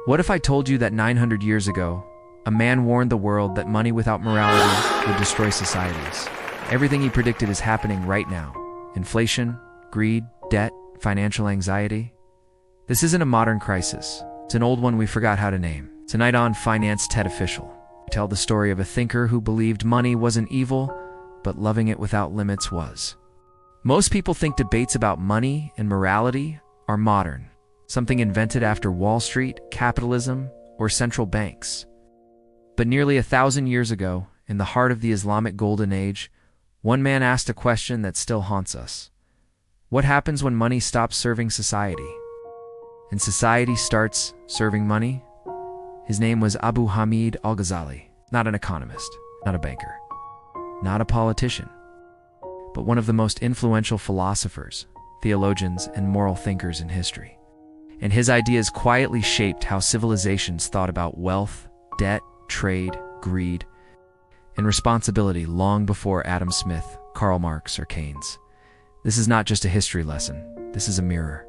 What if I told you that 900 years ago, a man warned the world that money without morality would destroy societies? Everything he predicted is happening right now. Inflation, greed, debt, financial anxiety. This isn't a modern crisis. It's an old one we forgot how to name. Tonight on Finance TED Official, we tell the story of a thinker who believed money wasn't evil, but loving it without limits was. Most people think debates about money and morality are modern, something invented after Wall Street, capitalism, or central banks. But nearly 1,000 years ago, in the heart of the Islamic Golden Age, one man asked a question that still haunts us. What happens when money stops serving society? And society starts serving money? His name was Abu Hamid Al-Ghazali, not an economist, not a banker, not a politician, but one of the most influential philosophers, theologians, and moral thinkers in history. And his ideas quietly shaped how civilizations thought about wealth, debt, trade, greed, and responsibility long before Adam Smith, Karl Marx, or Keynes. This is not just a history lesson, this is a mirror.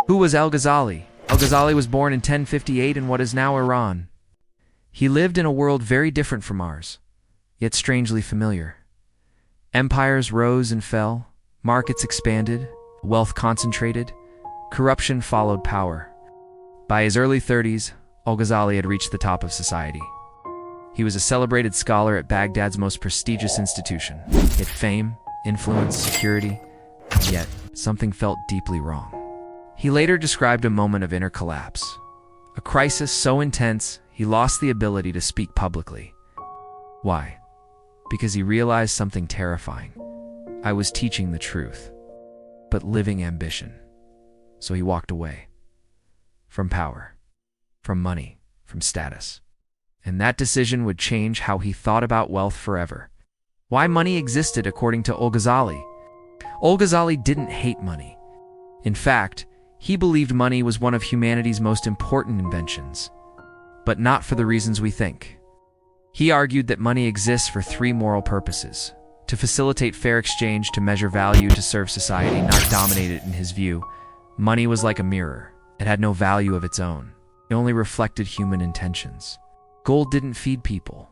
Who was Al-Ghazali? Al-Ghazali was born in 1058 in what is now Iran. He lived in a world very different from ours, yet strangely familiar. Empires rose and fell, markets expanded, wealth concentrated, corruption followed power. By his early 30s, Al-Ghazali had reached the top of society. He was a celebrated scholar at Baghdad's most prestigious institution. He had fame, influence, security, yet something felt deeply wrong. He later described a moment of inner collapse, a crisis so intense he lost the ability to speak publicly. Why? Because he realized something terrifying. I was teaching the truth, but living ambition. So he walked away. From power, from money, from status. And that decision would change how he thought about wealth forever. Why money existed according to Al-Ghazali? Al-Ghazali didn't hate money. In fact, he believed money was one of humanity's most important inventions, but not for the reasons we think. He argued that money exists for three moral purposes: to facilitate fair exchange, to measure value, to serve society, not dominate it. In his view, money was like a mirror. It had no value of its own. It only reflected human intentions. Gold didn't feed people.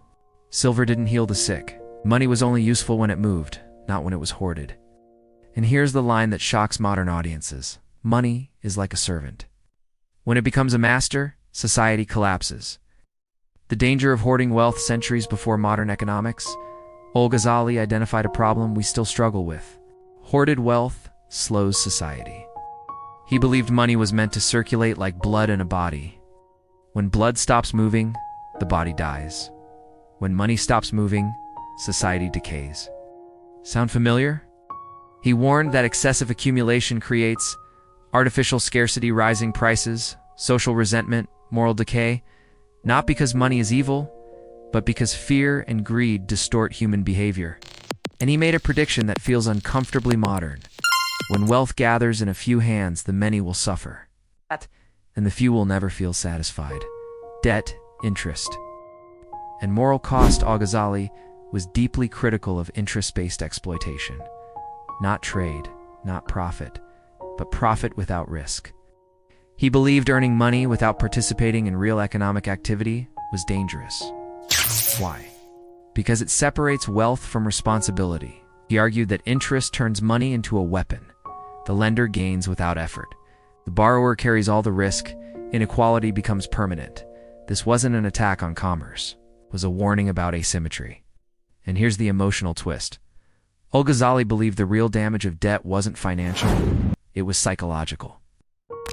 Silver didn't heal the sick. Money was only useful when it moved, not when it was hoarded. And here's the line that shocks modern audiences. Money is like a servant. When it becomes a master, society collapses. The danger of hoarding wealth centuries before modern economics, Al-Ghazali identified a problem we still struggle with. Hoarded wealth slows society. He believed money was meant to circulate like blood in a body. When blood stops moving, the body dies. When money stops moving, society decays. Sound familiar? He warned that excessive accumulation creates artificial scarcity, rising prices, social resentment, moral decay, not because money is evil, but because fear and greed distort human behavior. And he made a prediction that feels uncomfortably modern. When wealth gathers in a few hands, the many will suffer, and the few will never feel satisfied. Debt, interest, and moral cost. Al-Ghazali was deeply critical of interest-based exploitation. Not trade, not profit, but profit without risk. He believed earning money without participating in real economic activity was dangerous. Why? Because it separates wealth from responsibility. He argued that interest turns money into a weapon. The lender gains without effort. The borrower carries all the risk. Inequality becomes permanent. This wasn't an attack on commerce. It was a warning about asymmetry. And here's the emotional twist. Al-Ghazali believed the real damage of debt wasn't financial. It was psychological.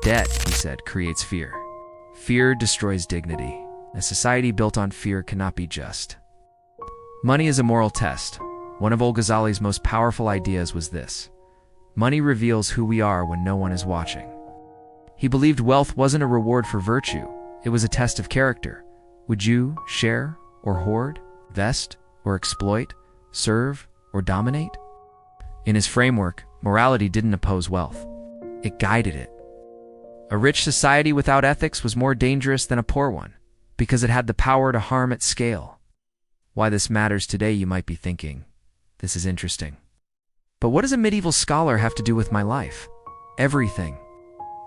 Debt, he said, creates fear. Fear destroys dignity. A society built on fear cannot be just. Money is a moral test. One of Al-Ghazali's most powerful ideas was this: money reveals who we are when no one is watching. He believed wealth wasn't a reward for virtue. It was a test of character. Would you share or hoard, vest or exploit, serve or dominate? In his framework, morality didn't oppose wealth. It guided it. A rich society without ethics was more dangerous than a poor one, because it had the power to harm at scale. Why this matters today, you might be thinking. This is interesting. But what does a medieval scholar have to do with my life? Everything.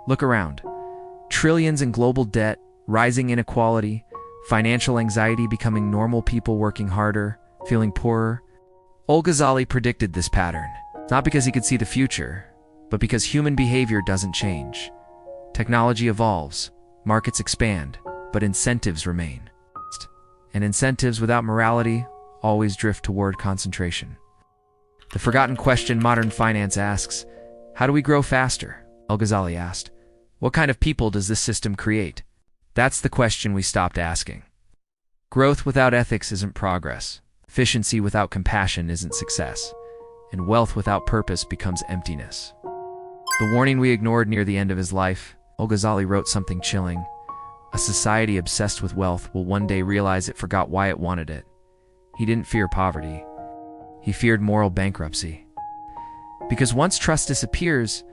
Look around. Trillions in global debt, rising inequality, financial anxiety becoming normal, people working harder, feeling poorer. Al-Ghazali predicted this pattern, not because he could see the future, but because human behavior doesn't change. Technology evolves, markets expand, but incentives remain. And incentives without morality always drift toward concentration. The forgotten question modern finance asks, how do we grow faster? Al-Ghazali asked, what kind of people does this system create? That's the question we stopped asking. Growth without ethics isn't progress. Efficiency without compassion isn't success. And wealth without purpose becomes emptiness. The warning we ignored near the end of his life, Al-Ghazali wrote something chilling. A society obsessed with wealth will one day realize it forgot why it wanted it. He didn't fear poverty. He feared moral bankruptcy. Because once trust disappears,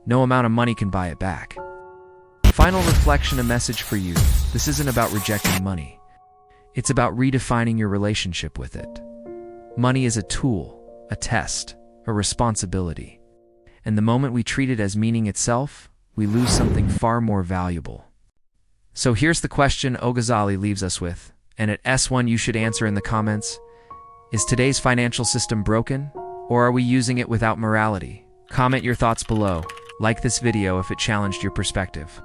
no amount of money can buy it back. Final reflection, a message for you. This isn't about rejecting money. It's about redefining your relationship with it. Money is a tool, a test, a responsibility. And the moment we treat it as meaning itself, we lose something far more valuable. So here's the question Al-Ghazali leaves us with, and at S1 you should answer in the comments. Is today's financial system broken, or are we using it without morality? Comment your thoughts below. Like this video if it challenged your perspective.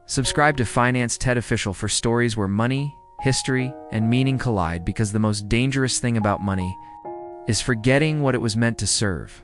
Subscribe to Finance TED Official for stories where money, history, and meaning collide, because the most dangerous thing about money is forgetting what it was meant to serve.